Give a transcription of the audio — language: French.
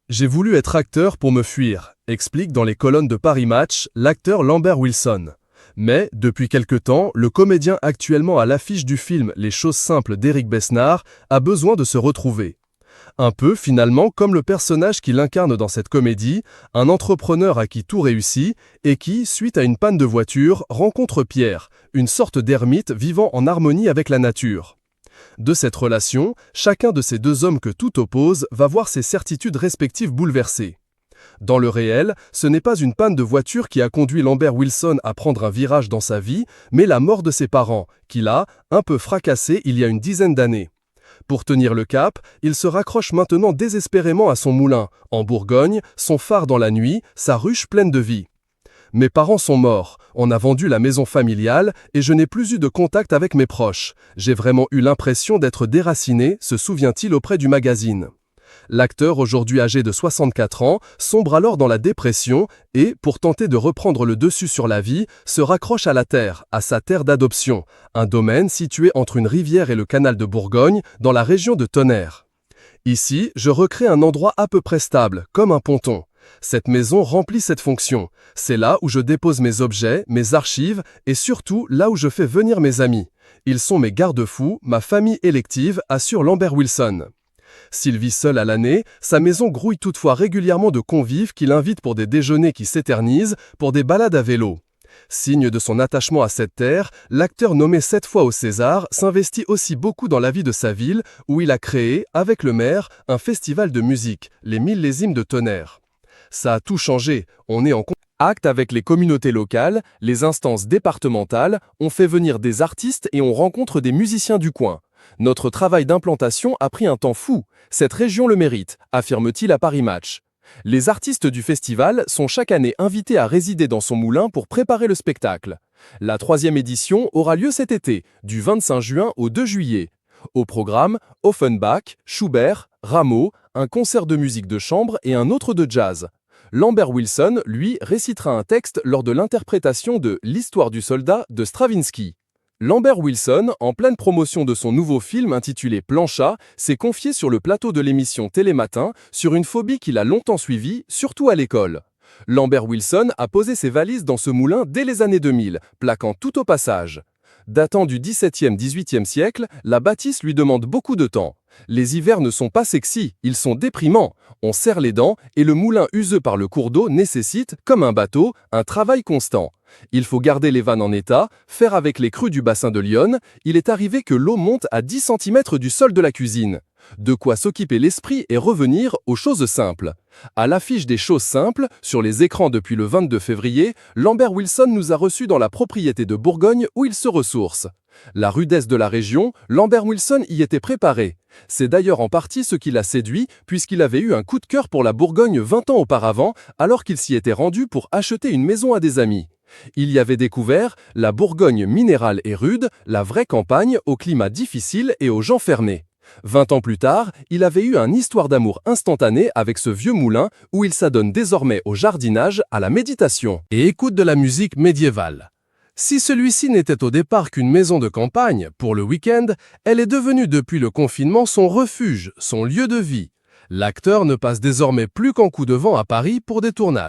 J'ai voulu être acteur pour me fuir, explique dans les colonnes de Paris Match l'acteur Lambert Wilson. Mais, depuis quelque temps, le comédien actuellement à l'affiche du film Les choses simples d'Éric Besnard a besoin de se retrouver. Un peu, finalement, comme le personnage qu'il incarne dans cette comédie, un entrepreneur à qui tout réussit et qui, suite à une panne de voiture, rencontre Pierre, une sorte d'ermite vivant en harmonie avec la nature. De cette relation, chacun de ces deux hommes que tout oppose va voir ses certitudes respectives bouleversées. Dans le réel, ce n'est pas une panne de voiture qui a conduit Lambert Wilson à prendre un virage dans sa vie, mais la mort de ses parents, qu'il a, un peu fracassé il y a une dizaine d'années. Pour tenir le cap, il se raccroche maintenant désespérément à son moulin, en Bourgogne, son phare dans la nuit, sa ruche pleine de vie. Mes parents sont morts, on a vendu la maison familiale et je n'ai plus eu de contact avec mes proches. J'ai vraiment eu l'impression d'être déraciné, se souvient-il auprès du magazine. L'acteur, aujourd'hui âgé de 64 ans, sombre alors dans la dépression et, pour tenter de reprendre le dessus sur la vie, se raccroche à la terre, à sa terre d'adoption, un domaine situé entre une rivière et le canal de Bourgogne, dans la région de Tonnerre. Ici, je recrée un endroit à peu près stable, comme un ponton. Cette maison remplit cette fonction. C'est là où je dépose mes objets, mes archives et surtout là où je fais venir mes amis. Ils sont mes garde-fous, ma famille élective, assure Lambert Wilson. S'il vit seul à l'année, sa maison grouille toutefois régulièrement de convives qui l'invitent pour des déjeuners qui s'éternisent, pour des balades à vélo. Signe de son attachement à cette terre, l'acteur nommé 7 fois au César s'investit aussi beaucoup dans la vie de sa ville, où il a créé, avec le maire, un festival de musique, les Millésimes de Tonnerre. Ça a tout changé, on est en contact avec les communautés locales, les instances départementales, on fait venir des artistes et on rencontre des musiciens du coin. Notre travail d'implantation a pris un temps fou, cette région le mérite, affirme-t-il à Paris Match. Les artistes du festival sont chaque année invités à résider dans son moulin pour préparer le spectacle. La 3e édition aura lieu cet été, du 25 juin au 2 juillet. Au programme, Offenbach, Schubert, Rameau, un concert de musique de chambre et un autre de jazz. Lambert Wilson, lui, récitera un texte lors de l'interprétation de L'histoire du soldat de Stravinsky. Lambert Wilson, en pleine promotion de son nouveau film intitulé Planchat, s'est confié sur le plateau de l'émission Télématin sur une phobie qu'il a longtemps suivie, surtout à l'école. Lambert Wilson a posé ses valises dans ce moulin dès les années 2000, plaquant tout au passage. Datant du XVIIe-XVIIIe siècle, la bâtisse lui demande beaucoup de temps. Les hivers ne sont pas sexy, ils sont déprimants. On serre les dents et le moulin usé par le cours d'eau nécessite, comme un bateau, un travail constant. Il faut garder les vannes en état, faire avec les crues du bassin de l'Yonne. Il est arrivé que l'eau monte à 10 cm du sol de la cuisine. De quoi s'occuper l'esprit et revenir aux choses simples. À l'affiche des choses simples, sur les écrans depuis le 22 février, Lambert Wilson nous a reçus dans la propriété de Bourgogne où il se ressource. La rudesse de la région, Lambert Wilson y était préparé. C'est d'ailleurs en partie ce qui l'a séduit, puisqu'il avait eu un coup de cœur pour la Bourgogne 20 ans auparavant, alors qu'il s'y était rendu pour acheter une maison à des amis. Il y avait découvert la Bourgogne minérale et rude, la vraie campagne, au climat difficile et aux gens fermés. 20 ans plus tard, il avait eu une histoire d'amour instantanée avec ce vieux moulin où il s'adonne désormais au jardinage, à la méditation et écoute de la musique médiévale. Si celui-ci n'était au départ qu'une maison de campagne, pour le week-end, elle est devenue depuis le confinement son refuge, son lieu de vie. L'acteur ne passe désormais plus qu'en coup de vent à Paris pour des tournages.